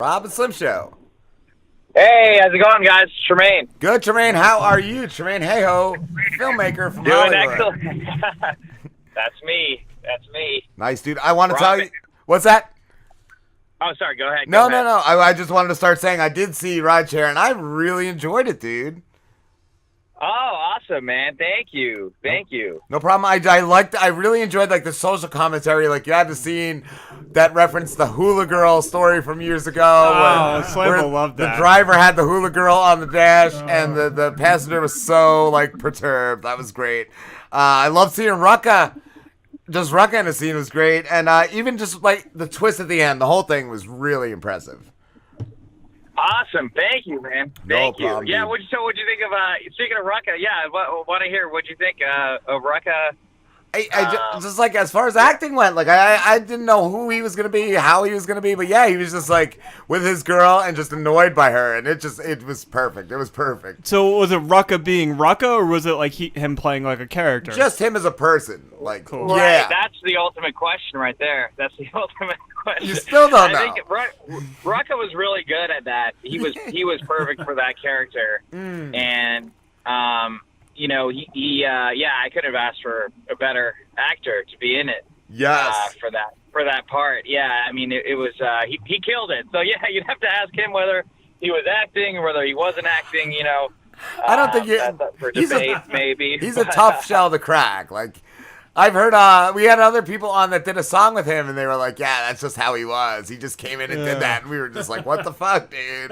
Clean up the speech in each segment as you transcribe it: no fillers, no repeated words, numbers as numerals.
Bob and Slim Show. Hey, how's it going, guys? Tremain. Good, Tremain. How are you? Tremain Hayhoe, filmmaker from Doing Hollywood. excellent. That's me. Nice, dude. I want to tell you. What's that? Oh, sorry. Go ahead. No. I just wanted to start saying I did see Rideshare, and I really enjoyed it, dude. Oh, awesome, man. Thank you. No problem. I really enjoyed like the social commentary. Like you had the scene that referenced the hula girl story from years ago. Slam will love that. The driver had the hula girl on the dash, and the passenger was so like perturbed. That was great. I love seeing Rucka. Just Rucka in the scene was great, and even just like the twist at the end, the whole thing was really impressive. Awesome. Thank you, man. Thank you. Problem, Yeah. dude. What'd you think of? Speaking of Rucka, yeah. Want to hear? What'd you think of Rucka? Just like as far as acting went, like I didn't know who he was gonna be, how he was gonna be, but yeah, he was just like with his girl and just annoyed by her, and it was perfect. It was perfect. So was it Rucka being Rucka, or was it like him playing like a character? Just him as a person, like Cool. Right. yeah. That's the ultimate question right there. That's the ultimate question. You still don't know. I think Rucka was really good at that. He was perfect for that character, and you know, I could have asked for a better actor to be in it. Yes. For that part. Yeah, I mean, it was he killed it. So yeah, you'd have to ask him whether he was acting or whether he wasn't acting. You know, I don't think that's up for debate. Maybe He's a tough shell to crack. Like I've heard, we had other people on that did a song with him, and they were like, "Yeah, that's just how he was. He just came in and did that," and we were just like, "What the fuck, dude?"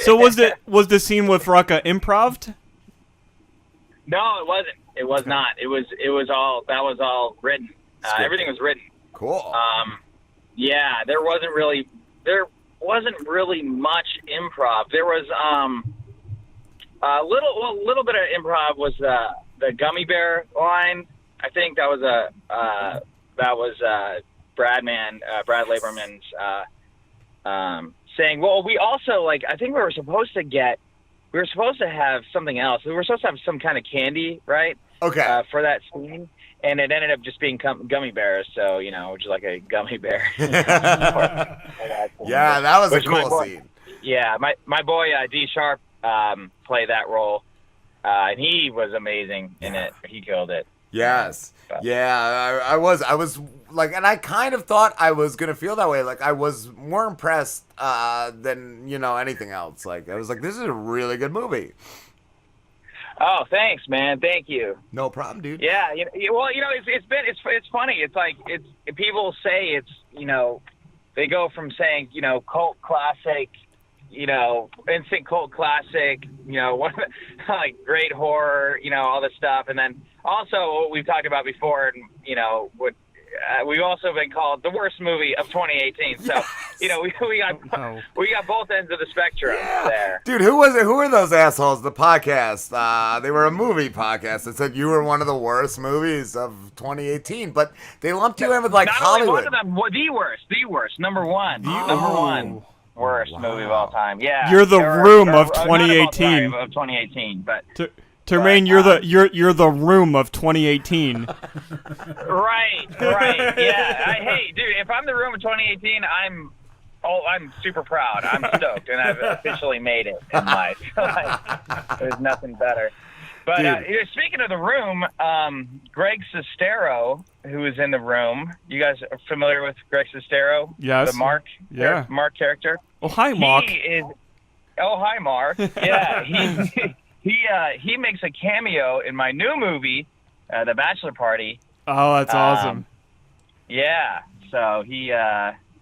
So was the scene with Rucka improv'd? No, it wasn't. It was not. It was all written. Everything was written. Cool. Yeah, there wasn't really much improv. There was a little bit of improv was the gummy bear line. I think that was Brad Laberman's saying. Well, we also I think we were supposed to have something else. We were supposed to have some kind of candy, right? Okay. For that scene. And it ended up just being gummy bears, so, you know, just like a gummy bear. Yeah, that was a cool scene. Yeah, my boy D Sharp played that role, and he was amazing in it. He killed it. Yes. Yeah, I was like, and I kind of thought I was gonna feel that way. Like I was more impressed than anything else. Like I was like, this is a really good movie. Oh, thanks, man. Thank you. No problem, dude. Yeah. Well, it's funny. It's like people say they go from saying cult classic, instant cult classic, one like great horror, all this stuff, and then also what we've talked about before, and what we've also been called the worst movie of 2018. So we got both ends of the spectrum there. Dude, who was it? Who were those assholes? The podcast. They were a movie podcast that said you were one of the worst movies of 2018, but they lumped you in with like Not Hollywood. Only one of them, the worst, number one, worst movie of all time. Yeah, You're the Room of 2018. Of 2018, but. Termaine, you're the Room of 2018. Right. Yeah. Hey, dude, if I'm the Room of 2018, I'm super proud. I'm stoked, and I've officially made it in life. There's nothing better. But speaking of the Room, Greg Sestero, who is in the Room, you guys are familiar with Greg Sestero? Yes. The Mark character. Oh, hi, Mark. Hi, Mark. Yeah, he makes a cameo in my new movie, The Bachelor Party. Oh, that's awesome. Yeah, so he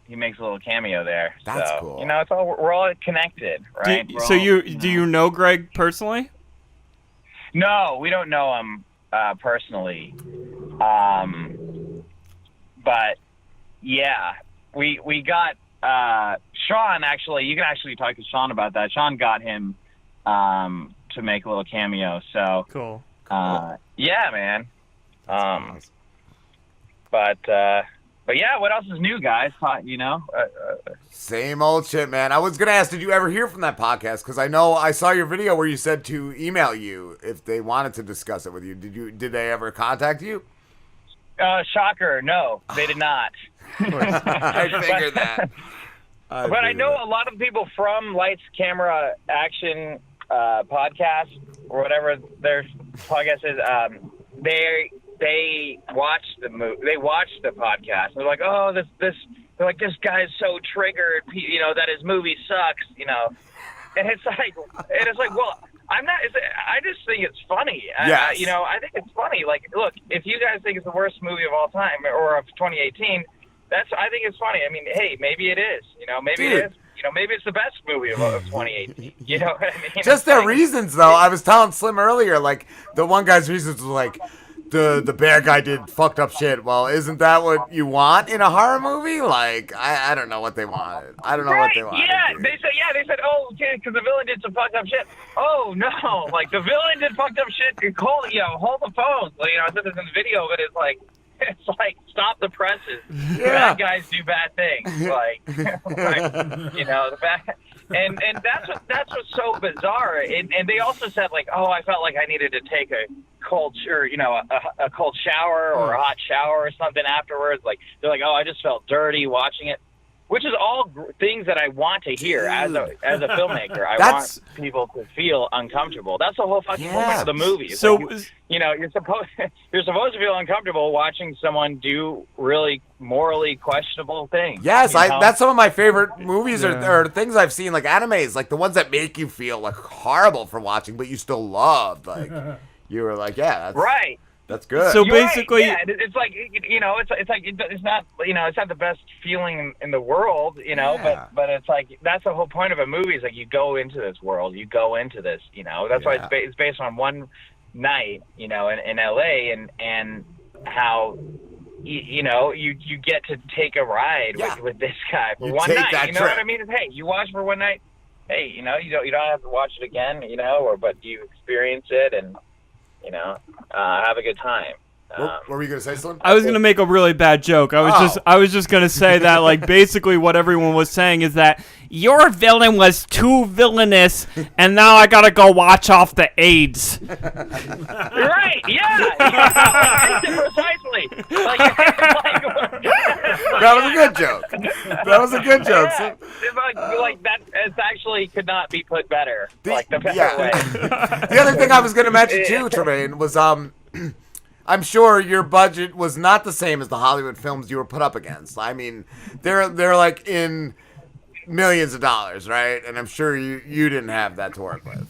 makes a little cameo there. That's cool. It's we're all connected, right? Do you know Greg personally? No, we don't know him personally. But yeah, we got Sean. Actually, you can actually talk to Sean about that. Sean got him to make a little cameo. So cool. Yeah, man. Awesome. But yeah, what else is new, guys? Same old shit, man. I was gonna ask, did you ever hear from that podcast? Because I know I saw your video where you said to email you if they wanted to discuss it with you. Did they ever contact you? Shocker, no, they did not. I figured that. But I know a lot of people from Lights, Camera, Action podcast or whatever their podcast is. They watched the movie. They watched the podcast. They're like, oh, this. They're like, this guy is so triggered, that his movie sucks, And it's like, well, I'm not. I just think it's funny. Yes. I think it's funny. Like, look, if you guys think it's the worst movie of all time or of 2018, I think it's funny. I mean, hey, maybe it is. Maybe it is. Maybe it's the best movie of 2018. You know what I mean? Just their reasons, though. I was telling Slim earlier, like, the one guy's reasons was like, the bear guy did fucked up shit. Well, isn't that what you want in a horror movie? Like, I don't know what they wanted. I don't know what they wanted. Yeah, they said, oh, because the villain did some fucked up shit. Oh no, like the villain did fucked up shit. Hold the phone. I said this in the video, but it's like stop the presses. Yeah. Bad guys do bad things. The bad. And that's what's so bizarre. And they also said like, oh, I felt like I needed to take a cold a cold shower or a hot shower or something afterwards. Like they're like, oh, I just felt dirty watching it, which is all things that I want to hear as a filmmaker. I want people to feel uncomfortable. That's the whole fucking point of the movie. It's so like you're supposed to feel uncomfortable watching someone do really morally questionable things. Yes, that's some of my favorite movies or things I've seen, like animes, like the ones that make you feel like horrible for watching, but you still love. Like you were like, yeah, that's right. That's good. So basically, it's like it's not it's not the best feeling in the world, but it's like that's the whole point of a movie is like you go into this world, you go into this, that's why it's based on one night, in LA and how you get to take a ride with this guy for one night. You know what I mean? Hey, you watch for one night. Hey, you don't have to watch it again, but you experience it and. Have a good time. What were you gonna say, Slim? I was gonna make a really bad joke. I was just gonna say that like basically what everyone was saying is that your villain was too villainous, and now I gotta go watch off the AIDS. Right? Yeah. Precisely. That was a good joke. That was a good joke. Yeah. Like that. It actually could not be put better. The better way. The other thing I was gonna mention too, Tremain, was I'm sure your budget was not the same as the Hollywood films you were put up against. I mean, they're like in millions of dollars, right? And I'm sure you didn't have that to work with.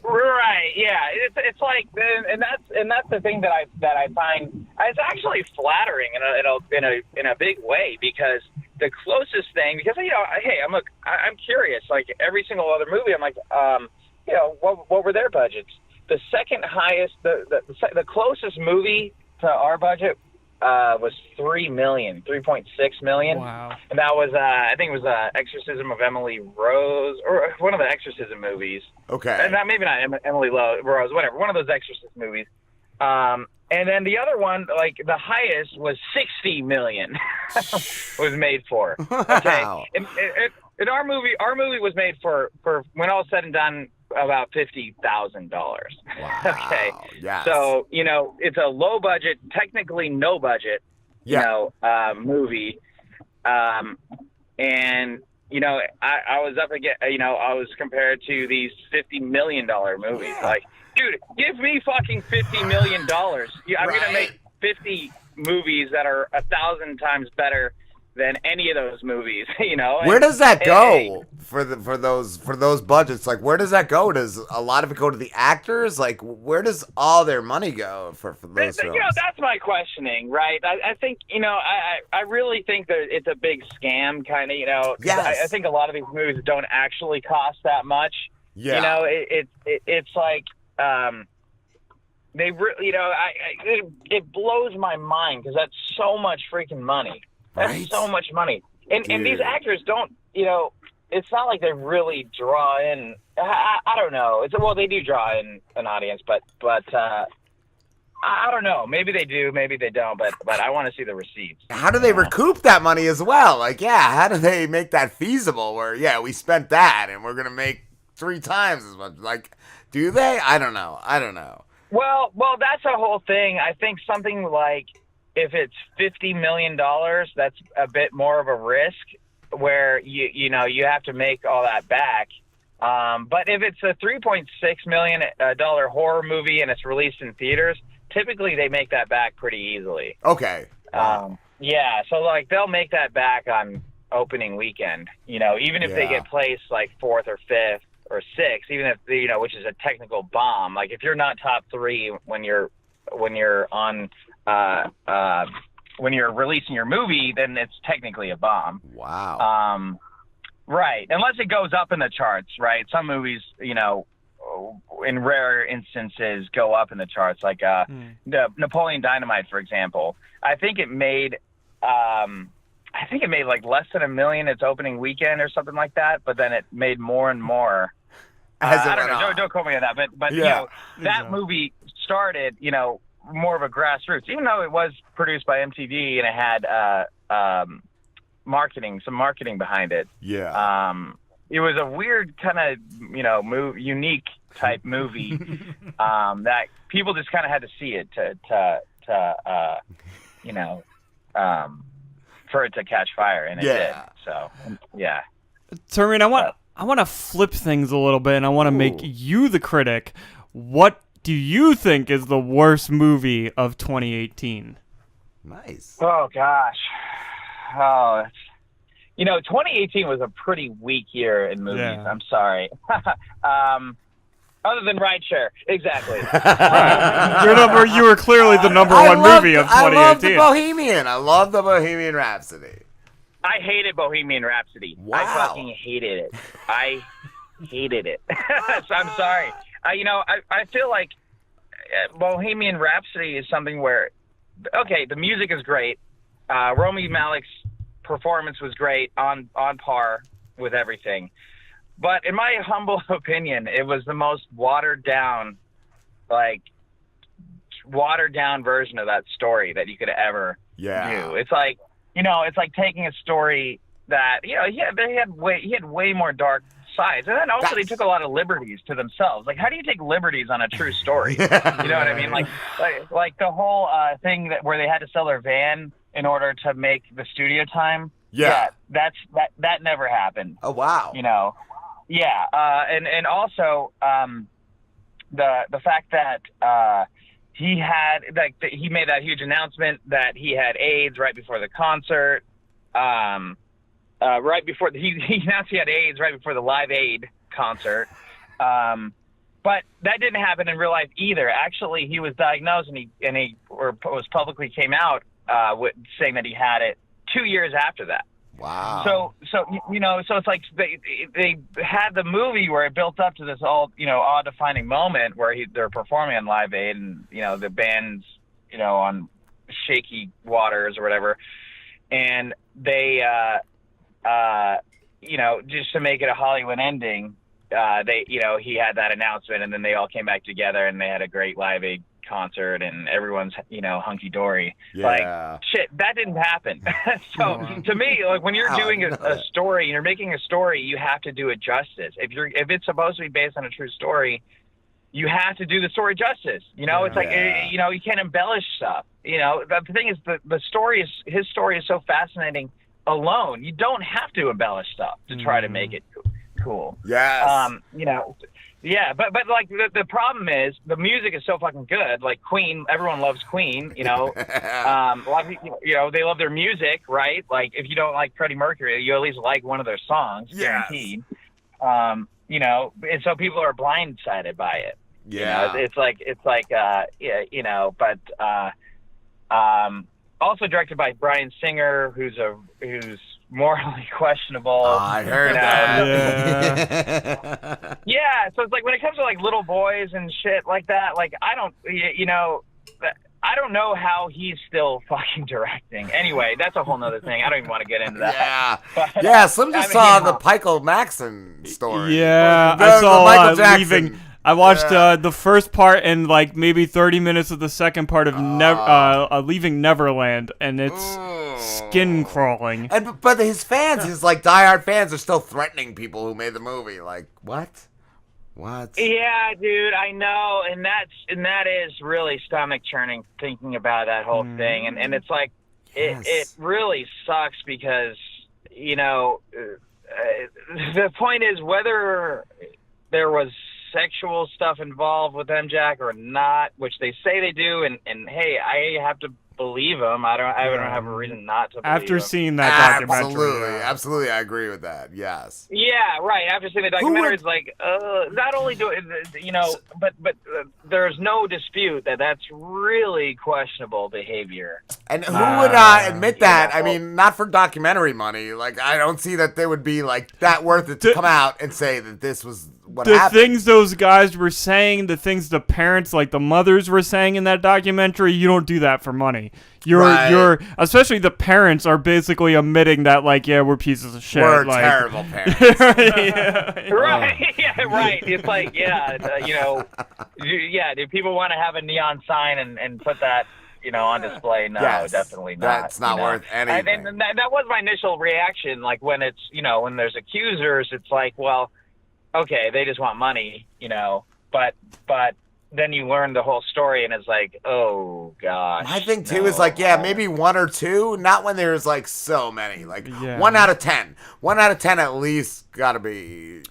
Right. Yeah. It's like, and that's the thing that I find it's actually flattering in a big way because the closest thing hey, I'm curious. Like every single other movie, I'm like, what were their budgets? The second highest, the closest movie to our budget was $3.6 million. Wow. And that was, I think it was Exorcism of Emily Rose, or one of the Exorcism movies. Okay. And maybe not Emily Rose, whatever, one of those Exorcist movies. And then the other one, like the highest was $60 million was made for. Okay. Wow. And our movie was made for when all said and done, about $50,000. Wow. Okay. Yes. So, it's a low budget, technically no budget, movie. And, I was up against, I was compared to these $50 million movies. Yeah. Like, dude, give me fucking $50 million. I'm going to make 50 movies that are 1,000 times better than any of those movies, Where does that go for those budgets? Like, where does that go? Does a lot of it go to the actors? Like, where does all their money go for those films? That's my questioning, right? I think, I really think that it's a big scam, kind of, Yes. I think a lot of these movies don't actually cost that much. Yeah. It's like, they really, it blows my mind because that's so much freaking money. That's right? So much money. And these actors don't, it's not like they really draw in, I don't know. They do draw in an audience, but I don't know. Maybe they do, maybe they don't, but I want to see the receipts. How do they recoup that money as well? Like, how do they make that feasible where, we spent that and we're going to make 3 times as much? Like, do they? I don't know. Well, that's a whole thing. I think something like, if it's $50 million, that's a bit more of a risk where you have to make all that back. But if it's a $3.6 million horror movie and it's released in theaters, typically they make that back pretty easily. Okay. Yeah, so like they'll make that back on opening weekend. Even if they get placed like 4th or 5th or 6th, even if which is a technical bomb. Like if you're not top 3 when you're on when you're releasing your movie, then it's technically a bomb. Wow. Right. Unless it goes up in the charts, right? Some movies, in rare instances go up in the charts, like the Napoleon Dynamite, for example. I think it made like less than $1 million its opening weekend or something like that, but then it made more and more. I don't know. Don't quote me on that, but that movie started, more of a grassroots, even though it was produced by MTV and it had some marketing behind it. Yeah. It was a weird kind of, unique type movie that people just kind of had to see it for it to catch fire, and it did. So, yeah. Tremain, I want to flip things a little bit, and I want to make you the critic. What do you think is the worst movie of 2018? Nice. Oh, gosh. 2018 was a pretty weak year in movies. Yeah. I'm sorry. Other than Rideshare. Exactly. You were clearly the number one movie of 2018. I love the Bohemian. I love the Bohemian Rhapsody. I hated Bohemian Rhapsody. Wow. I fucking hated it. I hated it. So I'm sorry. I feel like Bohemian Rhapsody is something where, okay, the music is great. Rami Malek's performance was great, on par with everything. But in my humble opinion, it was the most watered down version of that story that you could ever do. It's like, it's like taking a story that, he had way more dark sides. And then also they took a lot of liberties to themselves. Like, how do you take liberties on a true story? You know what I mean? Like the whole thing where they had to sell their van in order to make the studio time. Yeah, that never happened. Oh, wow. Yeah, and also the fact that he made that huge announcement that he had AIDS right before the concert. He announced he had AIDS right before the Live Aid concert. But that didn't happen in real life either. Actually, he was diagnosed and he was publicly came out saying that he had it 2 years after that. Wow. So it's like they had the movie where it built up to this awe-defining moment where they're performing on Live Aid and the band's on shaky waters or whatever, and they just to make it a Hollywood ending, he had that announcement and then they all came back together and they had a great Live Aid concert and everyone's hunky dory. Like, shit, that didn't happen. So to me, like, when you're doing a story and you're making a story, you have to do it justice. If it's supposed to be based on a true story, you have to do the story justice. It's like you can't embellish stuff. The thing is, his story is so fascinating alone. You don't have to embellish stuff to try to make it cool. Yes. Yeah, but like the problem is the music is so fucking good. Like Queen, everyone loves Queen. A lot of people, they love their music, right? Like if you don't like Freddie Mercury, you at least like one of their songs, guaranteed. And so people are blindsided by it. Yeah, also directed by Bryan Singer, who's morally questionable. Oh, I heard that. Yeah, so it's like when it comes to like little boys and shit like that, like I don't know how he's still fucking directing. Anyway, that's a whole nother thing. I don't even want to get into that. Yeah. Slim just saw the Michael Maxon story. Yeah, I saw Leaving. I watched the first part and like maybe 30 minutes of the second part of Leaving Neverland, and it's skin crawling. But his fans, his like diehard fans, are still threatening people who made the movie. Like, what? What? Yeah, dude, I know, and that is really stomach churning thinking about that whole thing, and it's like it really sucks because the point is whether there was sexual stuff involved with MJack or not, which they say they do, and hey, I have to believe them. I don't have a reason not to believe After them. seeing that documentary. Absolutely, I agree with that. Yes. Yeah, right. After seeing the documentary, it's like, not only but there's no dispute that that's really questionable behavior. And who would admit that? I mean, not for documentary money. Like, I don't see that they would be like that worth it to come out and say that this was what happened. The things those guys were saying, the things the parents, like the mothers, were saying in that documentary, you don't do that for money. You're especially the parents are basically admitting that, like, yeah, we're pieces of shit. We're like, terrible parents. Right, yeah, right. It's like, do people want to have a neon sign and put that, on display? No, definitely not. That's not worth anything. And that was my initial reaction. Like, when it's, when there's accusers, it's like, well, okay, they just want money, but then you learn the whole story, and it's like, oh gosh. My thing too is like, maybe one or two, not when there's like so many. Like 1 out of 10. 1 out of 10 at least gotta be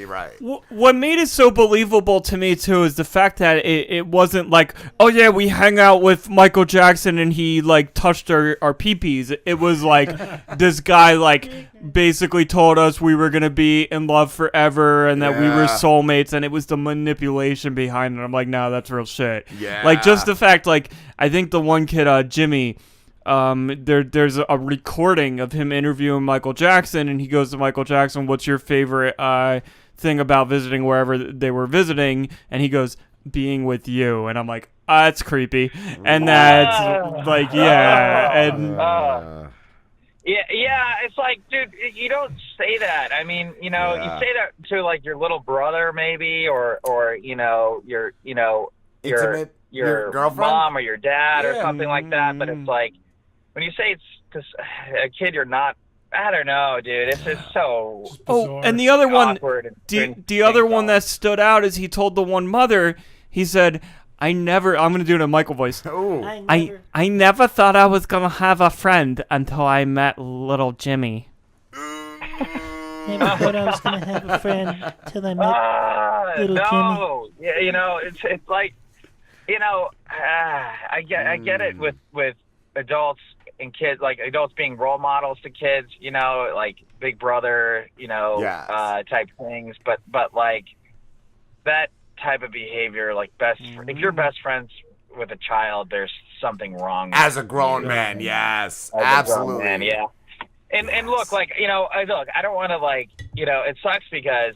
right. What made it so believable to me too is the fact that it wasn't like, oh yeah, we hang out with Michael Jackson and he like touched our peepees. It was like this guy like basically told us we were gonna be in love forever and that we were soulmates, and it was the manipulation behind it. I'm like, no, that's real shit. Yeah. Like, just the fact, like, I think the one kid, Jimmy, there's a recording of him interviewing Michael Jackson, and he goes to Michael Jackson, what's your favorite thing about visiting wherever they were visiting? And he goes, being with you. And I'm like, that's creepy. And that's like, Yeah, it's like, dude, you don't say that. I mean, you say that to like your little brother, maybe, or your girlfriend, mom, or your dad, or something like that. But it's like when you say it's to a kid, you're not. I don't know, dude. It's just so. Oh, and the other one, the other one that stood out is he told the one mother, he said, I'm going to do it in Michael voice. I never thought I was going to have a friend until I met little Jimmy. Never thought I was going to have a friend till I met little Jimmy. Yeah, it's like, I get it with adults and kids, like adults being role models to kids, like Big Brother, type things. But like that type of behavior, like if you're best friends with a child, there's something wrong with as a grown man. Yes, absolutely. Man, yeah. And look, like, I don't want to, like, it sucks because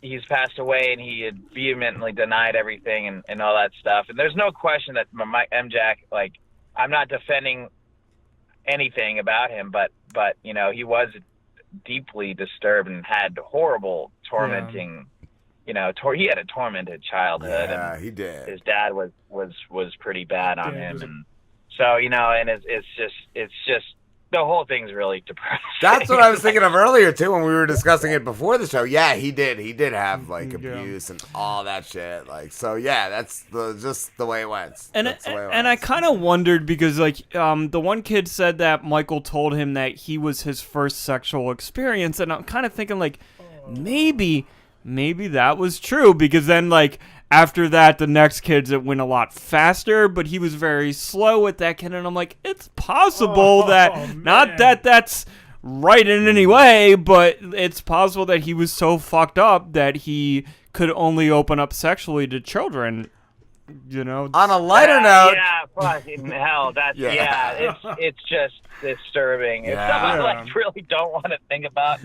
he's passed away and he had vehemently denied everything and all that stuff. And there's no question that MJack, like, I'm not defending anything about him, but he was deeply disturbed and had horrible tormenting he had a tormented childhood. Yeah, and he did. His dad was pretty bad on him, and so and it's just the whole thing's really depressing. That's what I was thinking of earlier too when we were discussing it before the show. Yeah, he did have like abuse and all that shit. Like, so yeah, that's just the way it went. And I kind of wondered because like the one kid said that Michael told him that he was his first sexual experience, and I'm kind of thinking like maybe that was true, because then like after that the next kids it went a lot faster, but he was very slow with that kid, and I'm like, it's possible not that that's right in any way, but it's possible that he was so fucked up that he could only open up sexually to children. On a lighter note, fucking hell, that's it's just disturbing. It's something I like really don't want to think about,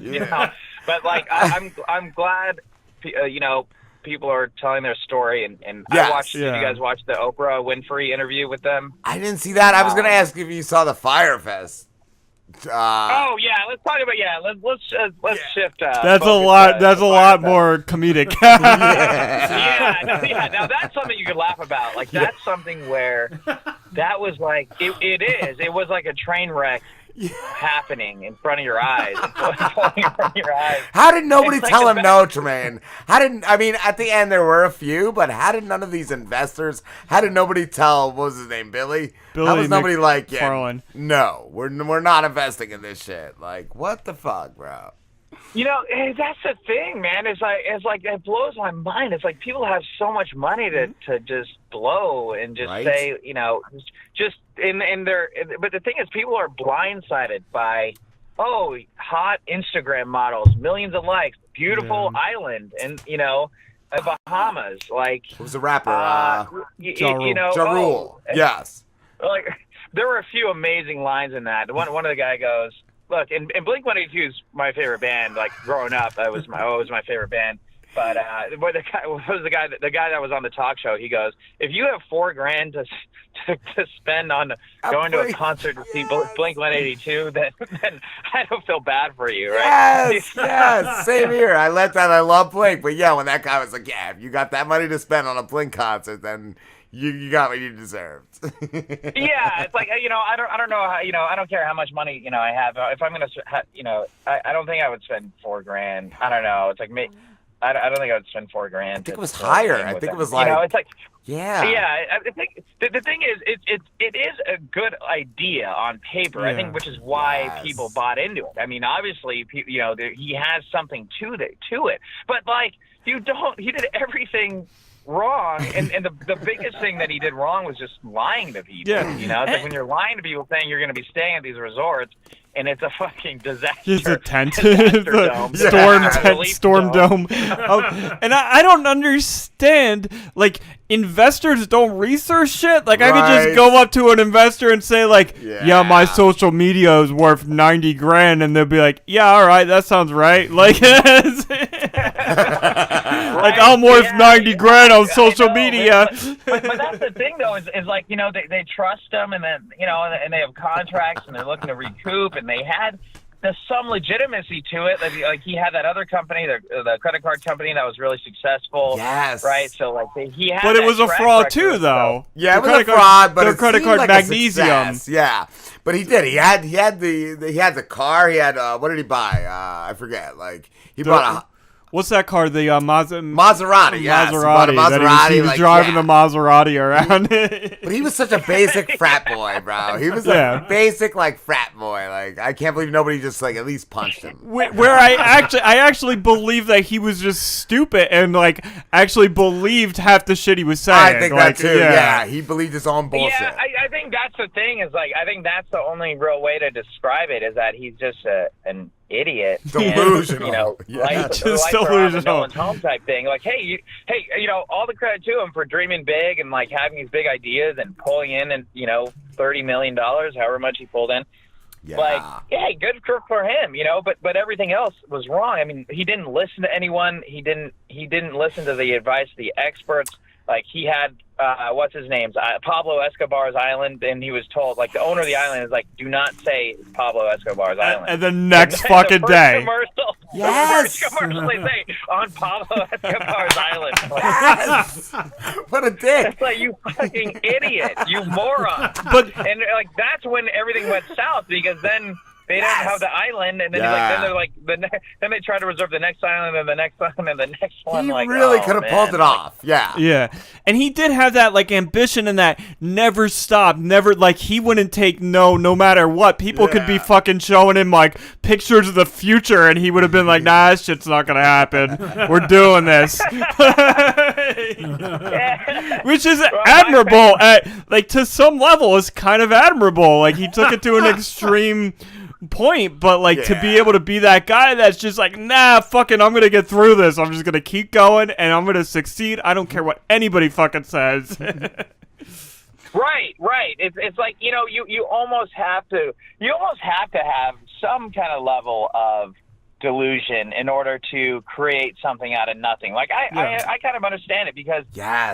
But like I'm glad, people are telling their story, and I watched. Did you guys watch the Oprah Winfrey interview with them? I didn't see that. I was gonna ask if you saw the Fyre Fest. Let's talk about let's shift. That's focus, a lot. That's a lot more comedic. Now that's something you could laugh about. Like that's something where that was like it was like a train wreck. happening in front of your eyes. Unfolding in front of your eyes. How did nobody It's tell like him no, Tremain? At the end there were a few, but how did none of these investors, how did nobody tell, what was his name, Billy? How was nobody like, yeah, no, we're not investing in this shit. Like, what the fuck, bro? You know, that's the thing, man. It's like it blows my mind. It's like people have so much money to just blow and just say, you know, just in their. But the thing is, people are blindsided by, hot Instagram models, millions of likes, beautiful island, and you know, Bahamas. Like, who's a rapper? you know, Ja Rule. Yes. Like, there were a few amazing lines in that. One of the guy goes. Look, and Blink-182 is my favorite band. Like growing up, that was my favorite band. But the guy that was on the talk show, he goes, if you have $4,000 to spend on going to a concert to see Blink-182, then I don't feel bad for you, right? Yes, same here. I love Blink, but yeah, when that guy was like, yeah, if you got that money to spend on a Blink concert, then you got what you deserved. Yeah, it's like, you know, I don't know how, you know, I don't care how much money, you know, I have. If I'm gonna, you know, I don't think I would spend $4,000. I don't know. It's like me. I don't think I would spend $4,000. I think it was higher. I think it was like, you know, it's like, yeah. I think the thing is, it is a good idea on paper. I think, which is why people bought into it. I mean, obviously, you know, he has something to it, but like, he did everything wrong, and the biggest thing that he did wrong was just lying to people. You know, it's like when you're lying to people saying you're going to be staying at these resorts, and it's a fucking disaster. It's a tent, dome. Storm dome. And I don't understand. Like, investors don't research shit. Like, I could just go up to an investor and say, like, yeah, my social media is worth $90,000, and they'll be like, yeah, all right, that sounds right. Like, like I'm worth $90,000 on social media. But that's the thing, though, is like, you know, they trust them, and then, you know, and they have contracts, and they're looking to recoup, and there's some legitimacy to it. Like he had that other company, the credit card company that was really successful. Yes. Right. So like he had. But it was a fraud too, though. Yeah, it was a fraud, but it credit card like magnesium. Yeah, but he did. He had the car. He had what did he buy? I forget. Like he bought a. What's that car? The Maserati. Yes. Maserati. He was driving the Maserati around. But he was such a basic frat boy, bro. He was a basic like frat boy. Like I can't believe nobody just like at least punched him. Where I actually believe that he was just stupid and like actually believed half the shit he was saying. I think that too. Yeah, he believed his own bullshit. Yeah, I think that's the thing. Is like I think that's the only real way to describe it is that he's just an idiot, delusional, and, you know, just delusional, no one's home type thing. Like, hey, you know, all the credit to him for dreaming big and like having these big ideas and pulling in, and you know, $30 million, however much he pulled in. Yeah. Like, yeah, good for him, you know. But everything else was wrong. I mean, he didn't listen to anyone. He didn't listen to the advice of the experts. Like he had, what's his name? Pablo Escobar's island, and he was told, like, the owner of the island is like, do not say Pablo Escobar's island. And the next fucking day. Yes. The first commercial they say, on Pablo Escobar's island. Like, yes. What a dick. It's like, you fucking idiot, you moron. And like, that's when everything went south, because then they didn't have the island, and then then they try to reserve the next island and the next island and the next one. He like, really could have pulled it off. Yeah. And he did have that like ambition and that never stop, never, like, he wouldn't take no matter what. People could be fucking showing him like pictures of the future, and he would have been like, nah, this shit's not gonna happen. We're doing this. Which is admirable at, like, to some level is kind of admirable. Like, he took it to an extreme point, but like to be able to be that guy that's just like, nah, fucking, I'm gonna get through this. I'm just gonna keep going, and I'm gonna succeed. I don't care what anybody fucking says. Right. It's like, you know, you almost have to have some kind of level of delusion in order to create something out of nothing. Like I kind of understand it, because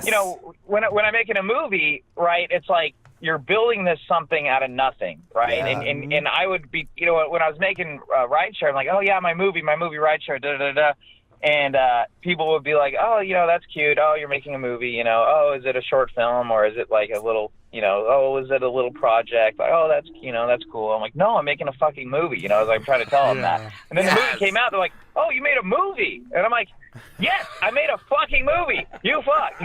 you know, when I'm making a movie, right, it's like you're building this something out of nothing, right? And I would be, you know, when I was making Rideshare, I'm like, oh yeah, my movie Rideshare, da da da. And people would be like, oh, that's cute. Oh, you're making a movie. Oh, is it a short film or is it like a little, oh, is it a little project? Like, oh, that's cool. I'm like, no, I'm making a fucking movie. As I'm trying to tell them that. And then the movie came out. They're like, oh, you made a movie. And I'm like, yes, I made a fucking movie. You fuck.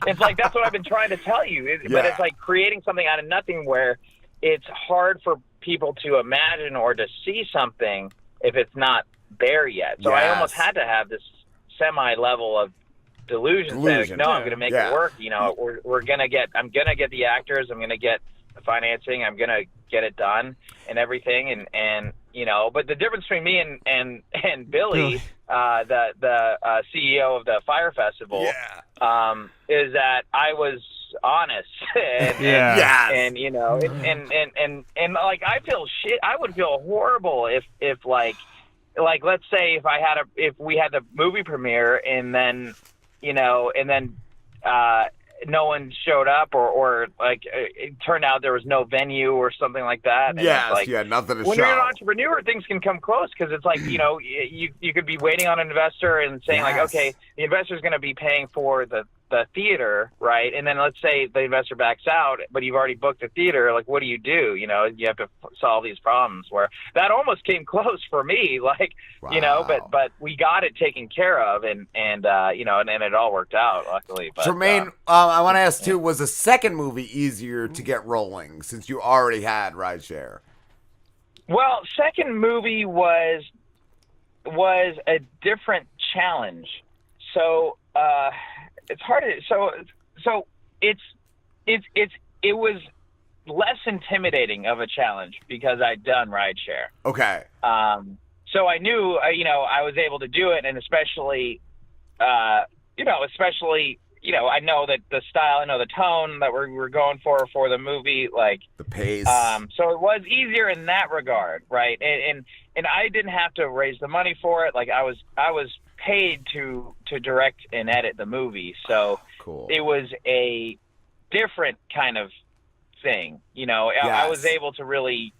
It's like, that's what I've been trying to tell you. But it's like creating something out of nothing where it's hard for people to imagine or to see something if it's not there yet. So I almost had to have this semi-level of delusion. Saying, like, no, I'm going to make it work. I'm going to get the actors. I'm going to get the financing. I'm going to get it done and everything. And but the difference between me and Billy, the CEO of the Fyre Festival, is that I was honest and like I feel shit. I would feel horrible if like let's say if we had the movie premiere and then no one showed up or like it turned out there was no venue or something like that. And like, nothing to show. When you're an entrepreneur, things can come close because it's like, you could be waiting on an investor and saying like, okay, the investor's going to be paying for the theater, right? And then let's say the investor backs out, but you've already booked the theater. Like, what do? You have to solve these problems where that almost came close for me, like, but we got it taken care of and it all worked out, luckily. But, Tremain, I want to ask too, was the second movie easier to get rolling since you already had Rideshare? Well, second movie was a different challenge. So, it's hard to so it was less intimidating of a challenge because I'd done Rideshare. Okay. So I knew I was able to do it, and especially I know that the style, I know the tone that we're going for the movie, like the pace. So it was easier in that regard, right? And I didn't have to raise the money for it. Like I was paid to direct and edit the movie, so cool. It was a different kind of thing. I was able to really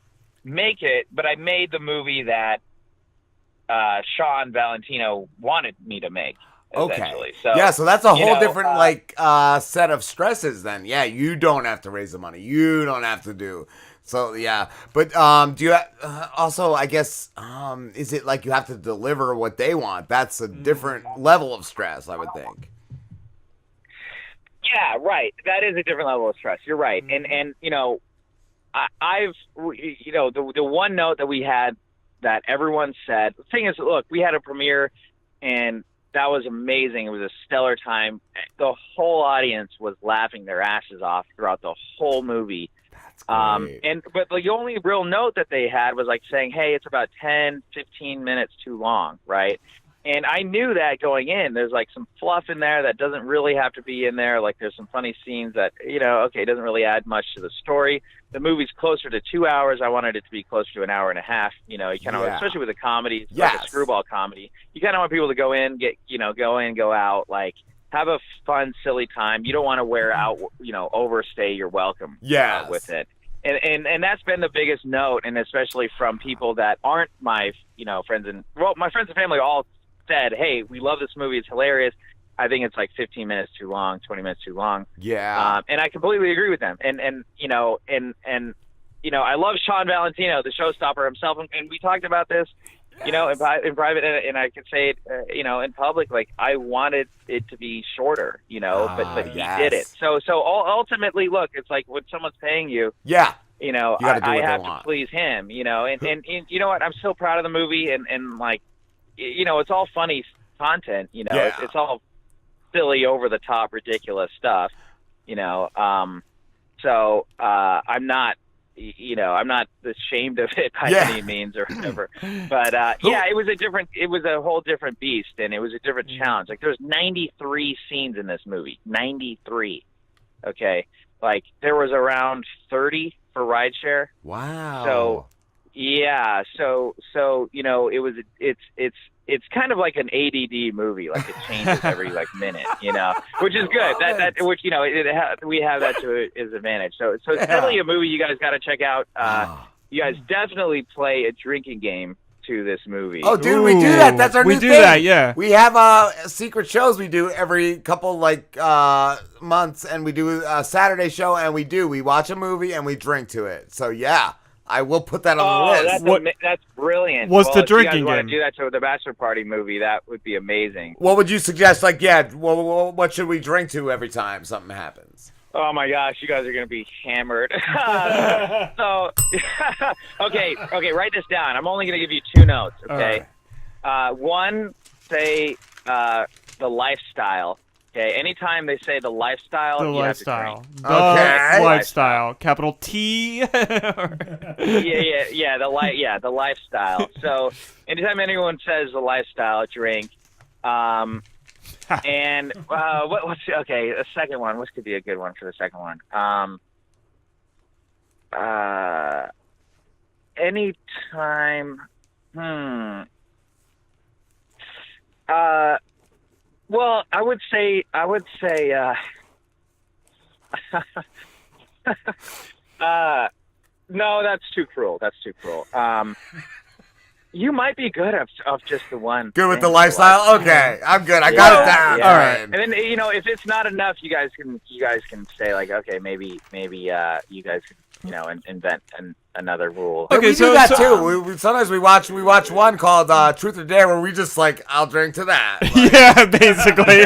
make it, but I made the movie that Sean Valentino wanted me to make. Okay. So, so that's a whole different set of stresses then. Yeah, you don't have to raise the money. You don't have to do. So but do you also? I guess is it like you have to deliver what they want? That's a different level of stress, I would think. Yeah, right. That is a different level of stress. You're right. And I've the one note that we had that everyone said. The thing is, look, we had a premiere and that was amazing. It was a stellar time. The whole audience was laughing their asses off throughout the whole movie. But the only real note that they had was like saying, hey, it's about 10, 15 minutes too long, right? And I knew that going in. There's like some fluff in there that doesn't really have to be in there. Like there's some funny scenes that, it doesn't really add much to the story. The movie's closer to 2 hours. I wanted it to be closer to an hour and a half. You kind of, especially with a comedy, like a screwball comedy, you kind of want people to go in, go out, like have a fun, silly time. You don't want to wear out, overstay your welcome with it. And that's been the biggest note, and especially from people that aren't my, friends my friends and family all said, hey, we love this movie. It's hilarious. I think it's like 15 minutes too long, 20 minutes too long. Yeah. And I completely agree with them. And I love Sean Valentino, the showstopper himself. And we talked about this, in private, and I could say it, in public, like I wanted it to be shorter, but he did it. So ultimately, look, it's like when someone's paying you, I have to please him, and you know what? I'm still proud of the movie and like, it's all funny content, it's all silly, over the top, ridiculous stuff, so I'm not, I'm not ashamed of it by any means or whatever, but it was a whole different beast, and it was a different challenge. Like there's 93 scenes in this movie, 93. Okay. Like there was around 30 for Rideshare. Wow. So yeah. So, it's kind of like an ADD movie. Like it changes every minute, which is good. We have that to its advantage. So it's definitely a movie you guys got to check out. You guys definitely play a drinking game to this movie. Oh, dude, we do that. That's our new thing. We do that, yeah. We have secret shows we do every couple months, and we do a Saturday show, and we watch a movie and we drink to it. So yeah, I will put that on the list. That's brilliant. What's the drinking if you guys game? Want to do that to the Bachelor Party movie? That would be amazing. What would you suggest? What should we drink to every time something happens? Oh my gosh, you guys are gonna be hammered. So, okay, write this down. I'm only gonna give you 2 notes. Okay, one, say the lifestyle. Okay, anytime they say the lifestyle, The you lifestyle. have to drink. The Okay. lifestyle. Capital T. Yeah, the lifestyle. So, anytime anyone says the lifestyle, drink. And the second one? What could be a good one for the second one? Anytime. Well, I would say. No, that's too cruel. You might be good of just the one. Good with thing. the lifestyle? Okay, I'm good. I got it down. Yeah. All right. And then if it's not enough, you guys can say like, okay, maybe you guys can invent another rule. Okay, we so- do that so- too. Sometimes we watch one called Truth or Dare where we just I'll drink to that. Yeah, basically.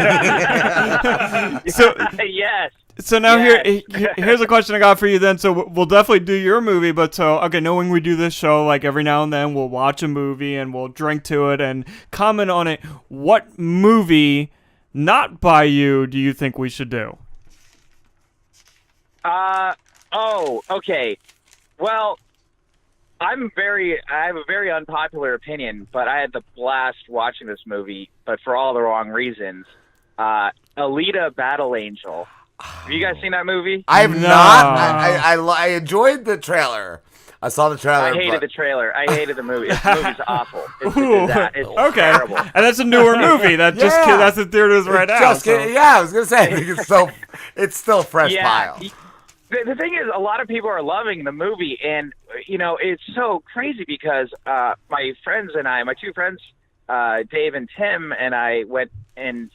So Yes. So now Yes. here's a question I got for you then. So we'll definitely do your movie, but knowing we do this show, every now and then we'll watch a movie and we'll drink to it and comment on it. What movie, not by you, do you think we should do? Okay. Well, I have a very unpopular opinion, but I had the blast watching this movie, but for all the wrong reasons. Alita Battle Angel. Have you guys seen that movie? I have No. not. I enjoyed the trailer. I saw the trailer. I hated the trailer. I hated the movie. The movie's awful. It's Okay, terrible. and that's a newer movie that that's in theaters right now. Yeah, I was gonna say I think it's still fresh pile. The thing is, a lot of people are loving the movie, and it's so crazy because my two friends, Dave and Tim, and I went and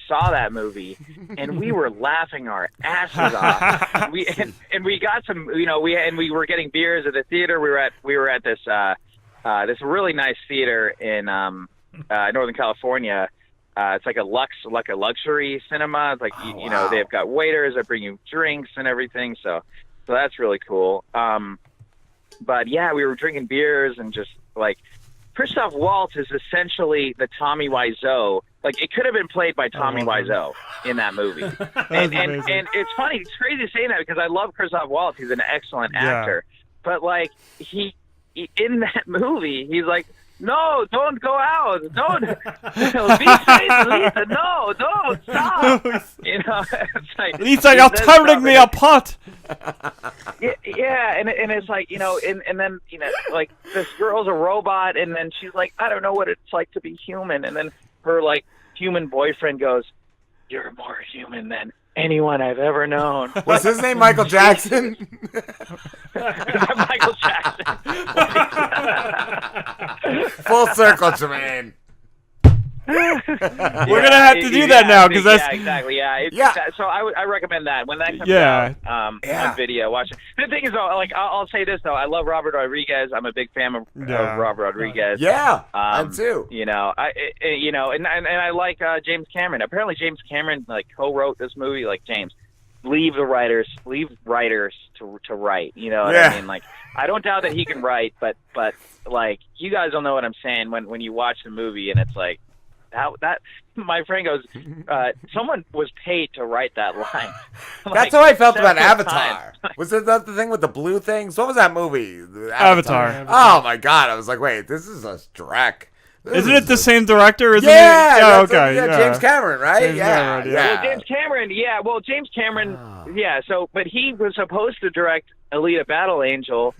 saw that movie, and we were laughing our asses off. We got some, we were getting beers at the theater. We were at this this really nice theater in Northern California. It's like a luxury cinema. It's like they've got waiters that bring you drinks and everything. So that's really cool. But yeah, we were drinking beers and just Christoph Waltz is essentially the Tommy Wiseau. It could have been played by Tommy Wiseau in that movie. and it's funny, it's crazy saying that because I love Christoph Waltz. He's an excellent actor. But he in that movie, he's like, no, don't go out. Don't be safe, Lisa. No, don't stop. It's Lisa, you're tearing me apart. Yeah, and it's and then this girl's a robot, and then she's like, I don't know what it's like to be human, and then her human boyfriend goes, you're more human than anyone I've ever known. What's his name? Michael Jackson? Michael Jackson. Full circle, Tremain. We're gonna have to do that now because that's exactly. So I recommend that when that comes out on video. Watch it. The thing is though, I'll say this though, I love Robert Rodriguez. I'm a big fan of Robert Rodriguez. Yeah, I'm too. And I like James Cameron. Apparently James Cameron co-wrote this movie. James, leave writers to write. You know what I mean? I don't doubt that he can write, but you guys don't know what I'm saying when you watch the movie and it's that my friend goes, someone was paid to write that line. That's how I felt about Avatar. Was it the thing with the blue things? What was that movie? Avatar. Oh my god! I was like, wait, this is a Shrek. Isn't it the same director? Isn't Yeah, it? Okay. James Cameron, right? James Cameron, Well, James Cameron, So, but he was supposed to direct Alita Battle Angel,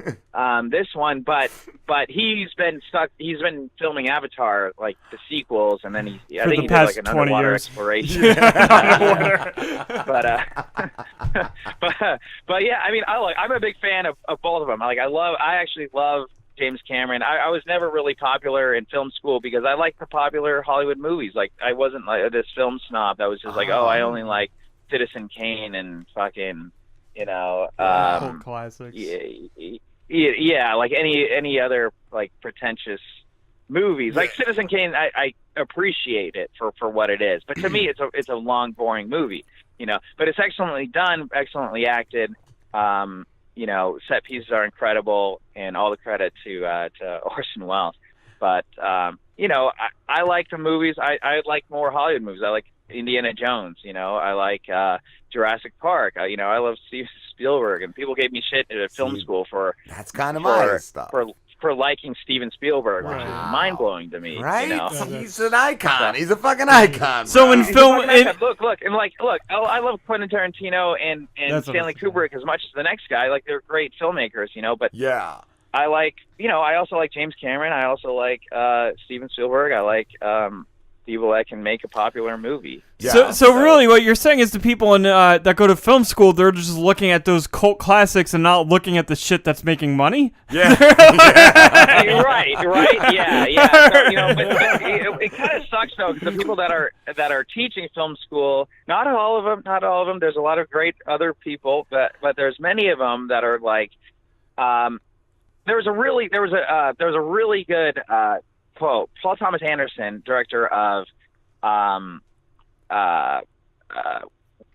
this one, but he's been stuck. He's been filming Avatar, the sequels, and then I think he did an underwater exploration. But yeah, I mean, I'm a big fan of both of them. I actually love James Cameron. I was never really popular in film school because I liked the popular Hollywood movies. Like, I wasn't like this film snob that was just like, I only like Citizen Kane and fucking, Cult classics. Yeah, like any other like pretentious movies. Like Citizen Kane, I appreciate it for what it is, but to me, it's a long, boring movie, But it's excellently done, excellently acted. Set pieces are incredible, and all the credit to Orson Welles. But I like the movies. I like more Hollywood movies. I like Indiana Jones. I like Jurassic Park. I love Steven Spielberg, and people gave me shit at film school for that's kind of my stuff. For liking Steven Spielberg, which is mind-blowing to me. Right? He's an icon. He's a fucking icon. So in film... Look, I love Quentin Tarantino and Stanley Kubrick as much as the next guy. Like, they're great filmmakers, but... Yeah. I like, I also like James Cameron. I also like Steven Spielberg. I like people that can make a popular movie. Yeah. So really what you're saying is the people that go to film school, they're just looking at those cult classics and not looking at the shit that's making money? Yeah. Right, yeah. So, but it kind of sucks, though, because the people that are teaching film school, not all of them, there's a lot of great other people, but there's many of them that are like, there was a really good quote. Paul Thomas Anderson, director of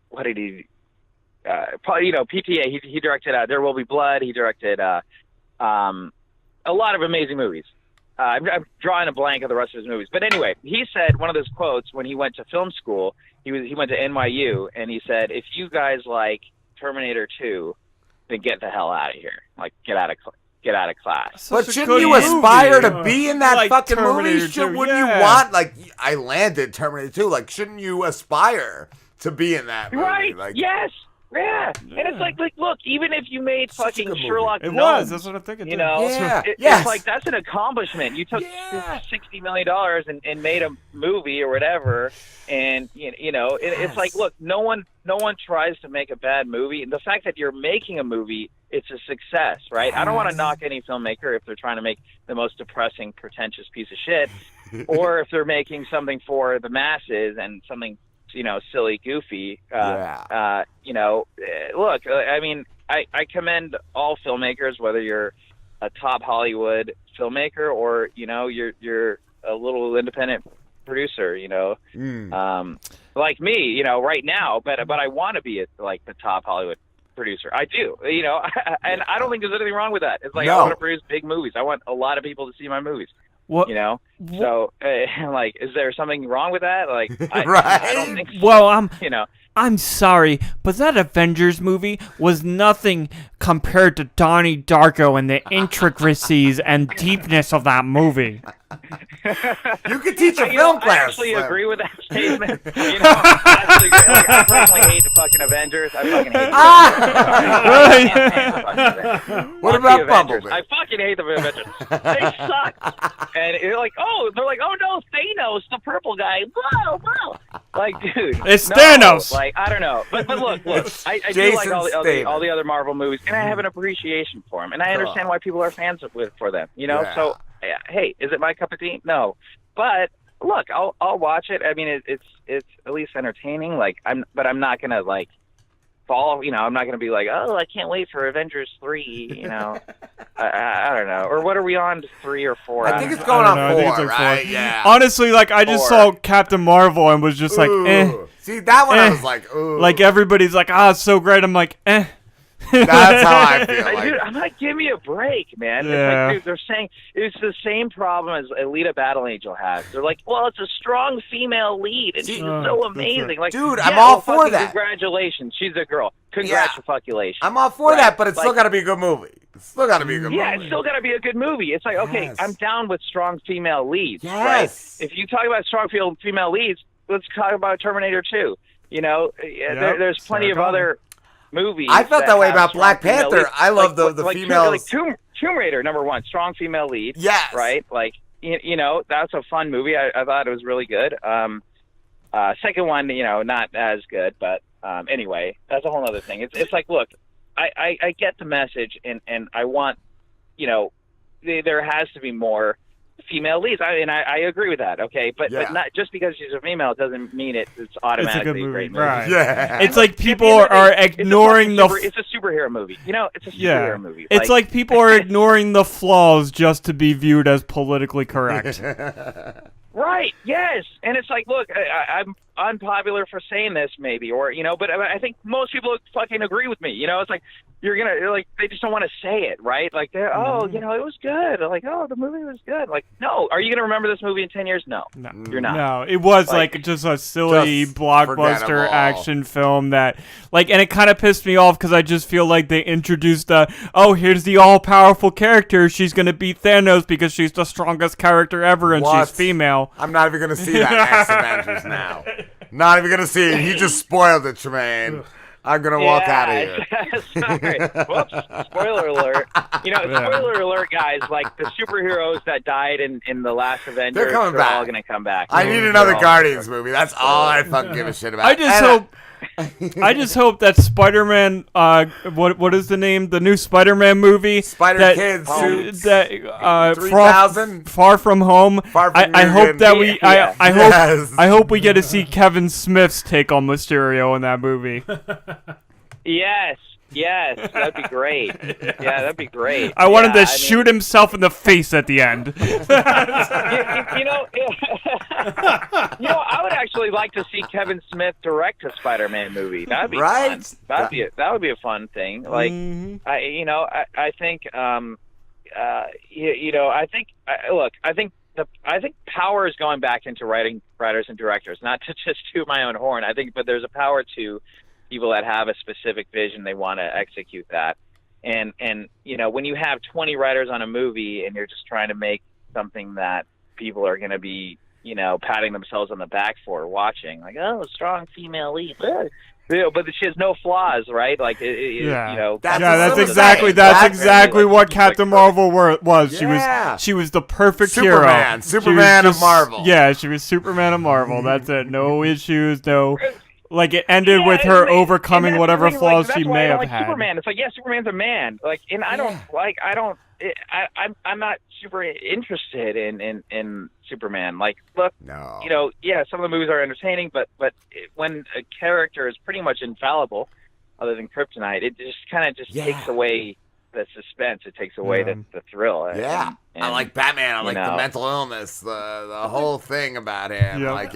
what did he? PTA. He directed There Will Be Blood. He directed a lot of amazing movies. I'm drawing a blank of the rest of his movies, but anyway, he said one of those quotes when he went to film school. He went to NYU, and he said, "If you guys like Terminator 2, then get the hell out of here. Like, get out of class." But shouldn't you aspire to be in that fucking movie? Wouldn't you want, like, I landed Terminator 2, like, shouldn't you aspire to be in that movie? Right, like, yes, yeah. And it's like, look, even if you made fucking Sherlock Gnomes, that's what I'm thinking. It's like, that's an accomplishment. You took $60 million and made a movie or whatever, and, it's like, look, no one tries to make a bad movie. The fact that you're making a movie, it's a success, right? I don't want to knock any filmmaker if they're trying to make the most depressing, pretentious piece of shit, or if they're making something for the masses and something, silly, goofy. Look, I mean, I commend all filmmakers, whether you're a top Hollywood filmmaker or, you're a little independent producer, like me, right now, but I want to be like the top Hollywood producer. I do, and I don't think there's anything wrong with that. It's like, I want to produce big movies. I want a lot of people to see my movies. What? So like, is there something wrong with that? Like, right? I don't think so. Well, I'm sorry, but that Avengers movie was nothing compared to Donnie Darko and the intricacies and deepness of that movie. You could teach a film class. I actually agree with that statement. I personally hate the fucking Avengers. I fucking hate them. What about Bumblebee? I fucking hate the Avengers. They suck. And they're like, oh no, Thanos, the purple guy. Whoa. Like, dude, it's Thanos. Like, I don't know, but look, I do like all the other Marvel movies, and I have an appreciation for them, and I understand why people are fans for them. So. Hey, is it my cup of tea? No, but look, I'll watch it. I mean, it's at least entertaining. Like, I'm not gonna like fall. I'm not gonna be like, oh, I can't wait for Avengers 3. I don't know. Or what are we on, 3 or 4? I think it's going on 4, right? Yeah. Honestly, like, I just saw Captain Marvel and was just like, eh. See, that one I was like, ooh. Like, everybody's like, it's so great. I'm like, eh. That's how I feel. Like. Dude, I'm like, give me a break, man. Yeah. It's like, dude, they're saying it's the same problem as Alita Battle Angel has. They're like, well, it's a strong female lead, and she's so amazing. Like, dude, I'm all for that. Congratulations, she's a girl. Congratulations. I'm all for that, but it's still got to be a good movie. It's still got to be a good movie. Yeah, it's still got to be a good movie. It's like, okay, I'm down with strong female leads. Yes. Right? If you talk about strong female leads, let's talk about Terminator 2. There's plenty of other movies. I felt that way about Black Panther. I love the females. Like Tomb Raider, number 1, strong female lead. Yes. Right? Like, that's a fun movie. I thought it was really good. Second one, not as good, but anyway, that's a whole other thing. It's like, look, I get the message, and I want, there has to be more female leads. I agree with that. Okay, but not just because she's a female doesn't mean it's automatically a great movie. Right. Yeah. It's like people are ignoring it's a superhero movie. It's a superhero movie. It's like people are ignoring the flaws just to be viewed as politically correct. Right. Yes. And it's like, look, I'm unpopular for saying this, maybe, or but I think most people fucking agree with me. It's like you're they just don't want to say it, right? Like, it was good. Like, oh, the movie was good. Like, no, are you gonna remember this movie in 10 years? No, you're not. No, it was like just a silly blockbuster action film that, and it kind of pissed me off because I just feel like they introduced here's the all-powerful character. She's gonna beat Thanos because she's the strongest character ever, and she's female. I'm not even gonna see that next Avengers now. Not even gonna see it. He just spoiled it, Tremain. I'm gonna walk out of here. Sorry. Whoops. Spoiler alert. Spoiler alert, guys. Like the superheroes that died in the last Avengers, they're coming back. All gonna come back. I need another Guardians movie. That's all I fucking give a shit about. I just hope that Spider-Man, what is the name? The new Spider-Man movie, Kids, 3000, Far From Home. I hope that I hope we get to see Kevin Smith's take on Mysterio in that movie. Yes, that'd be great. Yeah, that'd be great. I want him to shoot himself in the face at the end. I would actually like to see Kevin Smith direct a Spider-Man movie. That'd be fun. That would be a fun thing. Like, I think, I think power is going back into writers and directors. Not to just toot my own horn. But there's a power to people that have a specific vision, they want to execute that. And when you have 20 writers on a movie and you're just trying to make something that people are going to be, patting themselves on the back for watching, like, oh, strong female lead. But she has no flaws, right? Like, that's exactly what Captain Marvel was. She was the perfect hero. Superman of Marvel. Yeah, she was Superman of Marvel. That's it. No issues, no. Like, it ended with her overcoming whatever flaws she may have had. Superman. It's like, Superman's a man. Like, and I'm not super interested in Superman. Like, look, no. Some of the movies are entertaining, but when a character is pretty much infallible, other than Kryptonite, it just kind of takes away the suspense. It takes away the thrill. Yeah. And I like Batman. I like the mental illness, the whole thing about him. Yep. Like,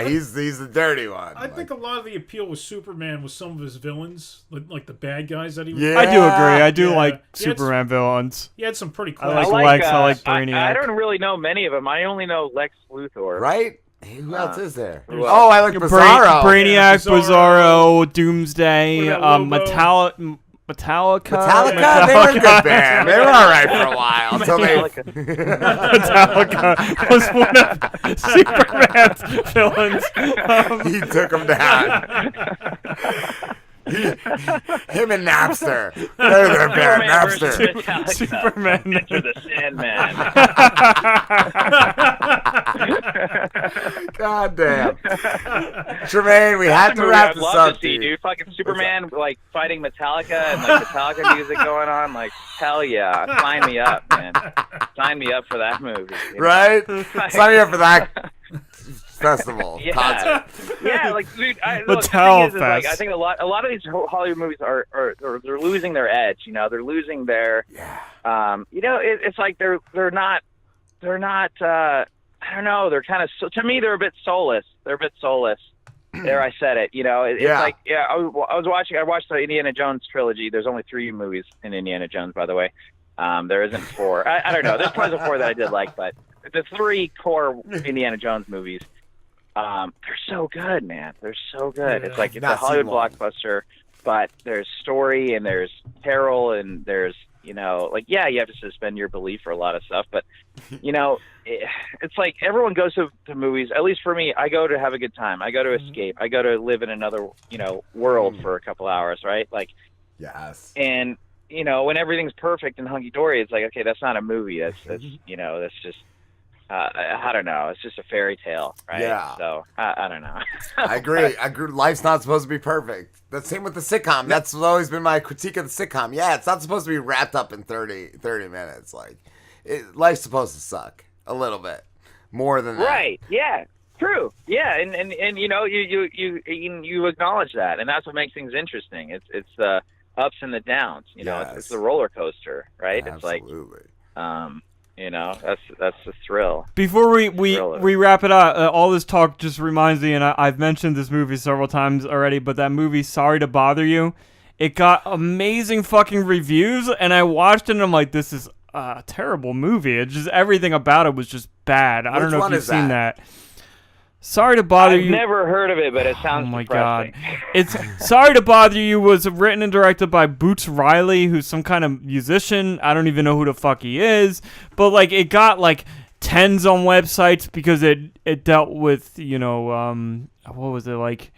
he's the dirty one. I think a lot of the appeal with Superman was some of his villains, like the bad guys that he was. Yeah. I do agree. I do like Superman villains. He had some pretty cool. I like Lex. I like Brainiac. I don't really know many of them. I only know Lex Luthor. Right? Who else is there? I like Bizarro. Brainiac, Bizarro, Doomsday, Metallica, they were a good band. They were all right for a while until Metallica was one of Superman's villains. He took them down. Him and Napster. They're their band. Napster. Superman. Enter the Sandman. God damn. Tremain, we had to wrap this up. I'd love to see, dude. Fucking Superman, like, fighting Metallica and, like, Metallica music going on. Like, hell yeah. Sign me up, man. Sign me up for that movie. Right? Sign me up for that festival concert. Yeah, like, dude, the thing is, like, I think a lot of these Hollywood movies are they're losing their edge. They're losing their it's like they're not I don't know, they're kind of, to me, they're a bit soulless. There, I said it. It's like, I watched the Indiana Jones trilogy. There's only 3 movies in Indiana Jones, by the way. There isn't 4. I don't know. There's probably 4 that I did like, but the 3 core Indiana Jones movies, they're so good, man. They're so good. It's like, it's a Hollywood blockbuster, but there's story and there's peril and there's, you have to suspend your belief for a lot of stuff, but it's like everyone goes to movies. At least for me, I go to have a good time. I go to escape. I go to live in another, world for a couple hours, right? Like, yes. And when everything's perfect and hunky dory, it's like, okay, that's not a movie. That's that's just. I don't know. It's just a fairy tale, right? Yeah. So I don't know. I agree. Life's not supposed to be perfect. The same with the sitcom. That's always been my critique of the sitcom. Yeah, it's not supposed to be wrapped up in 30 minutes. Like, life's supposed to suck a little bit more than that. Right? Yeah. True. Yeah, and you know you acknowledge that, and that's what makes things interesting. It's the ups and the downs. You know, it's the roller coaster, right? Absolutely. It's like, you know, that's the thrill. Before we wrap it up, all this talk just reminds me, and I've mentioned this movie several times already, but that movie, Sorry to Bother You, it got amazing fucking reviews, and I watched it, and I'm like, this is a terrible movie. It just everything about it was just bad. I don't know if you've seen that. Sorry to Bother You. I've never heard of it, but it sounds depressing. God. It's Sorry to Bother You was written and directed by Boots Riley, who's some kind of musician. I don't even know who the fuck he is. But, like, it got, like, tens on websites because it dealt with, you know, what was it, like,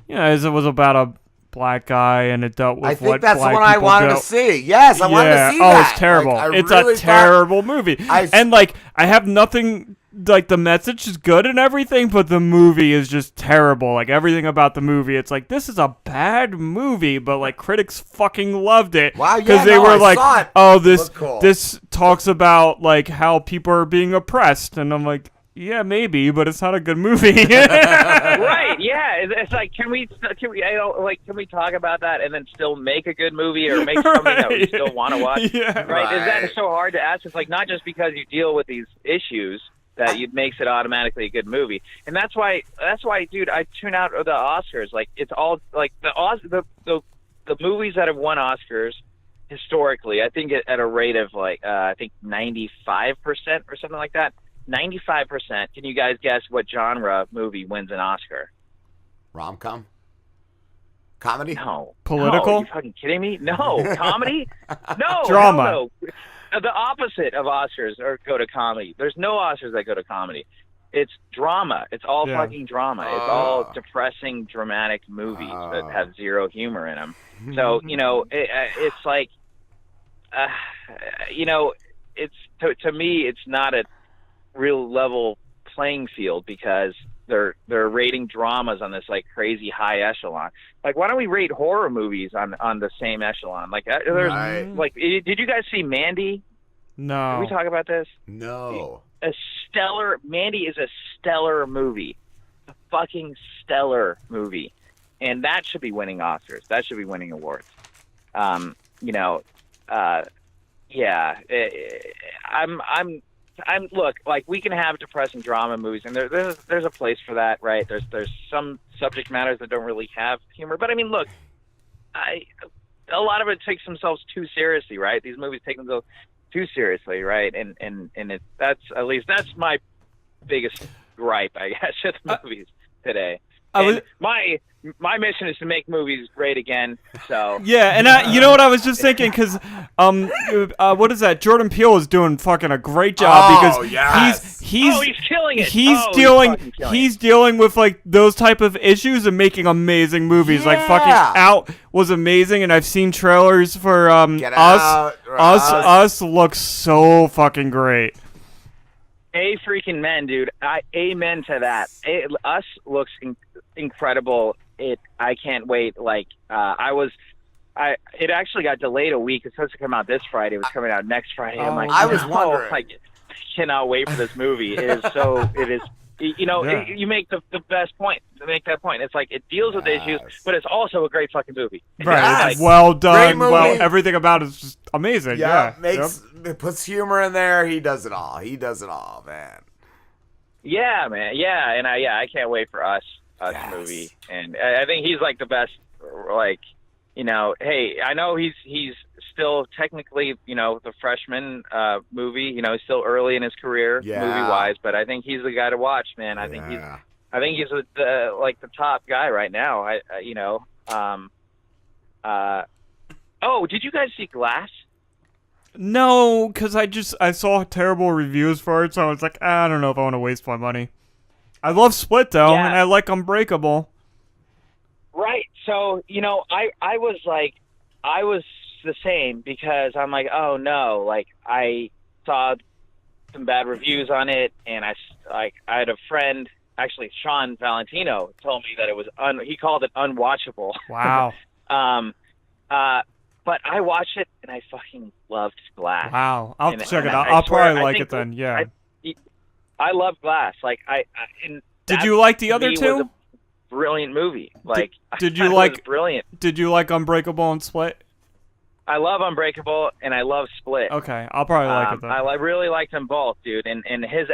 you know, it was about a black guy, and it dealt with I think what that's the black one I people wanted dealt. to see. Yes, I wanted to see that. Oh, it's terrible. Like, it's a terrible movie. And, like, I have nothing... Like, the message is good and everything, but the movie is just terrible. Like, everything about the movie, it's like, this is a bad movie, but, like, critics fucking loved it. Wow, yeah, because they were I like, saw it. oh, Cool. this talks about, like, how people are being oppressed. And I'm like, yeah, maybe, but it's not a good movie. Right, yeah. It's like, can we talk about that and then still make a good movie or make something that we still want to watch? Yeah. Right? Is that so hard to ask? It's like, not just because you deal with these issues that it makes it automatically a good movie. And that's why, dude, I tune out the Oscars. Like, it's all like the movies that have won Oscars historically, I think at a rate of like I think 95% or something like that. 95%. Can you guys guess what genre movie wins an Oscar? Rom-com? Comedy? No. Political? No, are you fucking kidding me? No. Comedy? No. Drama. No. The opposite of Oscars go to comedy. There's no Oscars that go to comedy. It's drama. It's all fucking drama. It's all depressing, dramatic movies that have zero humor in them. So, you know, it's like, you know, it's to me, it's not a real level playing field because they're rating dramas on this like crazy high echelon. Like, why don't we rate horror movies on the same echelon? Like, there's like, did you guys see Mandy? No. Did we talk about this? No. Mandy is a stellar movie, a fucking stellar movie, and that should be winning Oscars. That should be winning awards. You know, yeah. I'm look, like, we can have depressing drama movies, and there's a place for that, right? There's some subject matters that don't really have humor, but I mean, look, a lot of it takes themselves too seriously, right? These movies take themselves too seriously, right? And that's my biggest gripe, I guess, with movies today. My mission is to make movies great again. So yeah, and you know what I was just thinking, because what is that? Jordan Peele is doing fucking a great job because he's killing it. He's dealing with like those type of issues and making amazing movies. Yeah. Like fucking Out was amazing, and I've seen trailers for Us looks so fucking great. Freaking men, dude. Amen to that. Us looks incredible. I can't wait. Like, it actually got delayed a week. It's supposed to come out this Friday. It was coming out next Friday. I'm like, I was wondering. I cannot wait for this movie. It is, you know, you make the best point to make that point. It's like, it deals with issues, but it's also a great fucking movie. Right. Yes. Well done. Well, everything about it is just amazing. It puts humor in there. He does it all, man. Yeah, man. Yeah, and I can't wait for Us movie. And I think he's like the best. Like, you know, hey, I know he's still technically, you know, the freshman movie. You know, he's still early in his career movie wise, but I think he's the guy to watch, man. I think he's the top guy right now. Oh, did you guys see Glass? No, because I saw terrible reviews for it, so I was like, I don't know if I want to waste my money. I love Split, though, and I like Unbreakable. Right. So, you know, I was the same because I'm like, oh, no. Like, I saw some bad reviews on it, and I had a friend, actually, Sean Valentino, told me that it was he called it unwatchable. Wow. but I watched it and I fucking loved Glass. Wow, I'll And- check and it out. I I'll swear, probably I like think it then. Yeah. I love Glass. Like and Did that, you like the to other me, two? was a brilliant movie. Like, did I you thought it like- was brilliant? Did you like Unbreakable and Split? I love Unbreakable and I love Split. Okay, I'll probably like it then. I really liked them both, dude. And his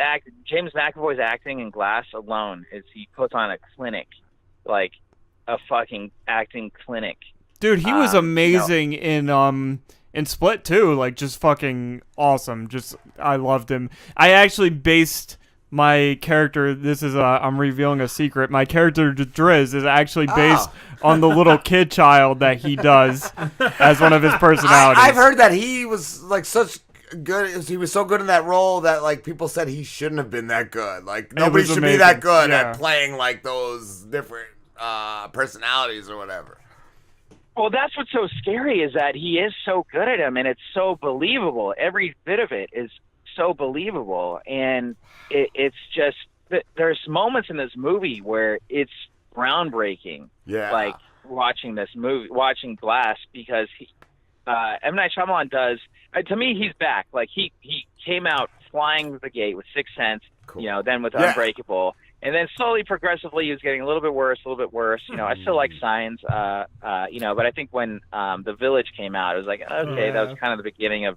James McAvoy's acting in Glass alone is he puts on a clinic, like a fucking acting clinic. Dude, he was you know. amazing in Split too. Like, just fucking awesome. Just, I loved him. I actually based my character. This is I'm revealing a secret. My character Driz is actually based on the little kid child that he does as one of his personalities. I've heard that he was like such good. He was so good in that role that like people said he shouldn't have been that good. Like nobody was should be amazing. that good Yeah. at playing like those different personalities or whatever. Well, that's what's so scary is that he is so good at him, and it's so believable. Every bit of it is so believable, and it's just there's moments in this movie where it's groundbreaking. Yeah, Like watching this movie, watching Glass, because M. Night Shyamalan does. To me, he's back. Like he came out flying the gate with Sixth Sense, Cool. you know, then with Yeah. Unbreakable. And then slowly, progressively, he was getting a little bit worse. You know, I still like Signs, you know, but I think when The Village came out, it was like, okay, that was kind of the beginning of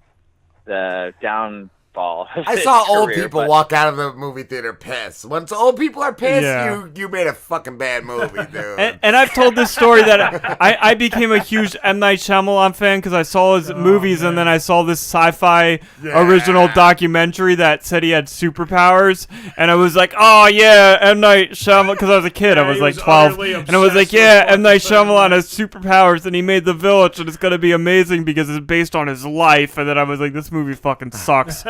the downfall. Of I his saw old career, people but- walk out of the movie theater pissed. Once old people are pissed, Yeah. you made a fucking bad movie, dude. And I've told this story that I became a huge M. Night Shyamalan fan because I saw his movies and then I saw this sci-fi original documentary that said he had superpowers. And I was like, oh, yeah, M. Night Shyamalan, because I was a kid. I was he like was 12. utterly And I was like, obsessed yeah, with M. Night fucking Shyamalan film. has superpowers and he made The Village and it's going to be amazing because it's based on his life. And then I was like, this movie fucking sucks.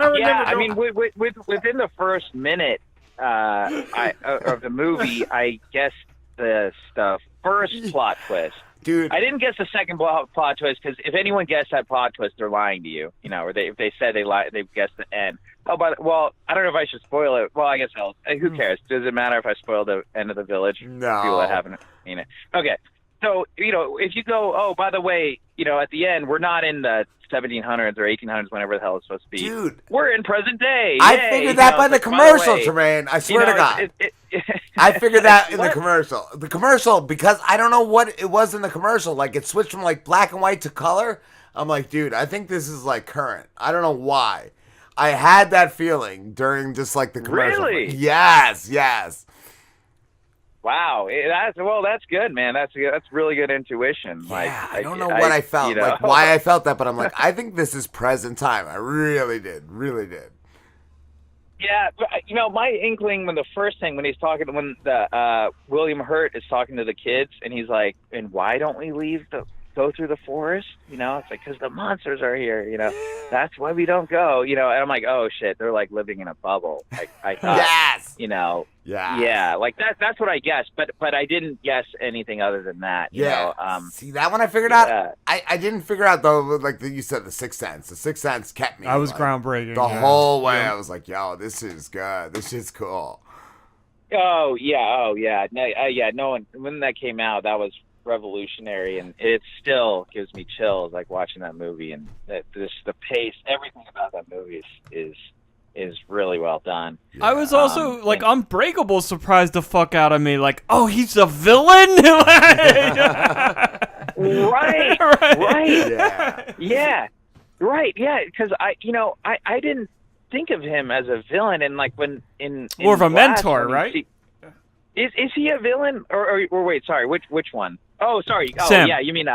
Yeah, I mean, within the first minute of the movie, I guessed the first plot twist. Dude, I didn't guess the second plot twist because if anyone guessed that plot twist, they're lying to you. You know, or if they said they guessed the end. Oh, well, I don't know if I should spoil it. Well, I guess who cares? Does it matter if I spoil the end of The Village? No. People that haven't seen it. Okay. So, you know, if you go, oh, by the way, you know, at the end, we're not in the 1700s or 1800s, whenever the hell it's supposed to be. Dude. We're in present day. I Yay. figured You that know, by it's the like, commercial, way, Tremain. I you swear to know, God. I figured that in the What? commercial. The commercial, because I don't know what it was in the commercial. Like, it switched from, like, black and white to color. I'm like, dude, I think this is, like, current. I don't know why. I had that feeling during just, like, the commercial. Really? Yes. Wow, that's good, man. That's really good intuition. Yeah, I don't know what I felt, you know. like, why I felt that, but I'm like, I think this is present time. I really did. Yeah, but, you know, my inkling when he's talking, when the William Hurt is talking to the kids, and he's like, and why don't we go through the forest? You know, it's like, because the monsters are here, you know, that's why we don't go, you know, and I'm like, oh shit, they're like living in a bubble. Like, I thought, Yes. you know, Yeah. yeah, like that's what I guessed, but I didn't guess anything other than that, you know. See, that one I figured yeah. out. I didn't figure out, though, like you said, the Sixth Sense. The Sixth Sense kept me. That was like, groundbreaking. The yeah. whole way, I was like, yo, this is good. This shit's cool. Oh yeah. No one, when that came out, that was revolutionary, and it still gives me chills, like watching that movie, and the pace, everything about that movie is really well done. I was also like Unbreakable surprised the fuck out of me. Like, oh, he's a villain. Right. Yeah. Right. Yeah. Because I didn't think of him as a villain, and like when in More of a Glass, mentor, when right? Is he a villain or wait? Sorry, which one? Oh, sorry. Oh, Sam. yeah. You mean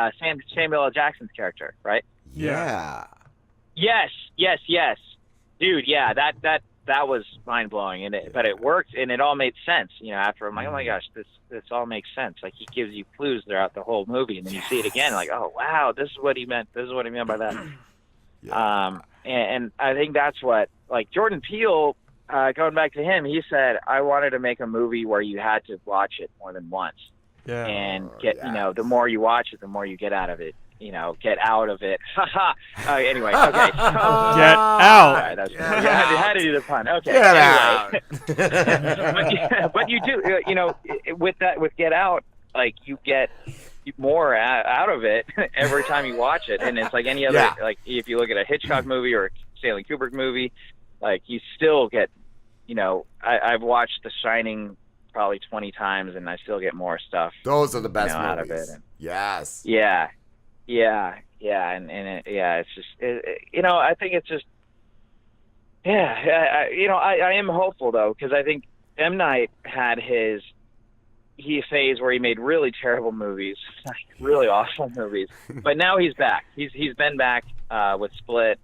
Samuel L. Jackson's character, right? Yeah. Yes. Dude, yeah, that was mind blowing, but it worked, and it all made sense. You know, after I'm like, oh my gosh, this all makes sense. Like, he gives you clues throughout the whole movie, and then you see it again, like, oh wow, this is what he meant. This is what he meant by that. Yeah. And I think that's what, like, Jordan Peele, going back to him, he said, I wanted to make a movie where you had to watch it more than once, Yeah. and you know, the more you watch it, the more you get out of it. You know, get out of it. Anyway, okay. Get out. Sorry, I had to do the pun. Okay. Get anyway. out. but you do, you know, with Get Out, like, you get more out of it every time you watch it. And it's like any other, like if you look at a Hitchcock movie or a Stanley Kubrick movie, like you still get, I've watched The Shining probably 20 times and I still get more stuff. Those are the best movies. Out of it. And, yes. Yeah. And it's just, I think it's just, I am hopeful though, because I think M. Night had his phase where he made really terrible movies, really awful movies. But now he's back. He's been back with Split,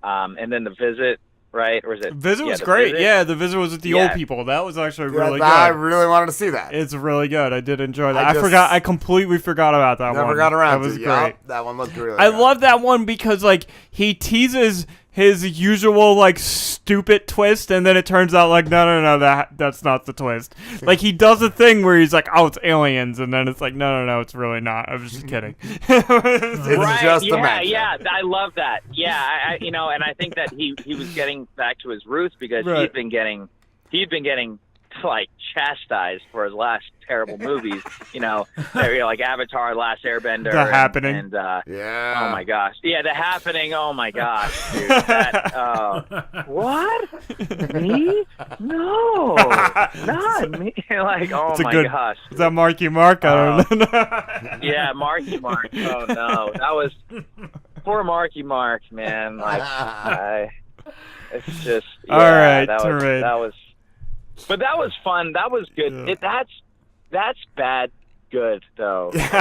and then The Visit, right? Or is it? Visit was great. Visit? Yeah, The Visit was with the old people. That was actually really good. I really wanted to see that. It's really good. I did enjoy that. I completely forgot about that one. Never got around to it. That was great. That one looked really good. I love that one because like he teases his usual like stupid twist, and then it turns out like no, that's not the twist. Like he does a thing where he's like, oh, it's aliens, and then it's like no, it's really not. I was just kidding. It's just I love that. Yeah, and I think that he was getting back to his roots because he'd been getting like chastised for his last terrible movies, like Avatar, Last Airbender, The Happening, and oh my gosh, The Happening, oh my gosh, dude, what? Me? No, not me. Like, oh my gosh. Is that Marky Mark? I don't know. Yeah, Marky Mark. Oh no, that was poor Marky Mark, man. Like, it's just all right. That was. But that was fun. That was good. Yeah. That's bad good though. It's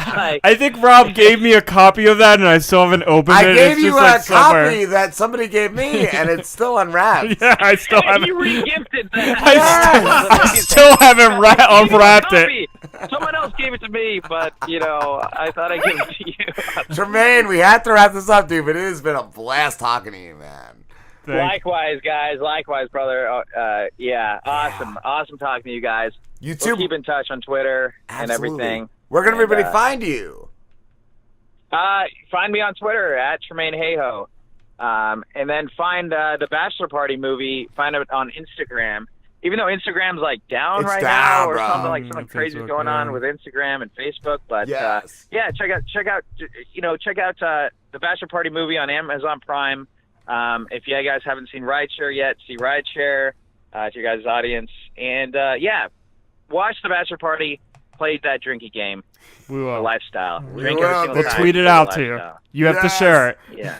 like, I think Rob gave me a copy of that, and I still haven't opened it. I gave it's you just a copy that somebody gave me, and it's still unwrapped. Yeah, I still haven't. You re-gifted that. I still haven't unwrapped it. Someone else gave it to me, but I thought I'd give it to you. Tremain, we have to wrap this up, dude. But it has been a blast talking to you, man. Likewise, guys. Likewise, brother. Awesome talking to you guys. You too. We'll keep in touch on Twitter and everything. Where can everybody find you? Find me on Twitter at Tremain Hayhoe. And then find the Bachelor Party movie. Find it on Instagram. Even though Instagram's like down now, or something crazy is going on with Instagram and Facebook. But check out the Bachelor Party movie on Amazon Prime. If you guys haven't seen Rideshare yet, see Rideshare to your guys' audience. And, watch The Bachelor Party, play that drinky game. We will. The lifestyle. Drink every single we'll time. tweet it out to you. You have to share it. Yeah.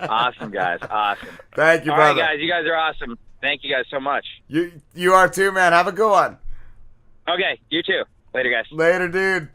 Awesome, guys. Awesome. Thank you, brother. All right, guys. You guys are awesome. Thank you guys so much. You are too, man. Have a good one. Okay. You too. Later, guys. Later, dude.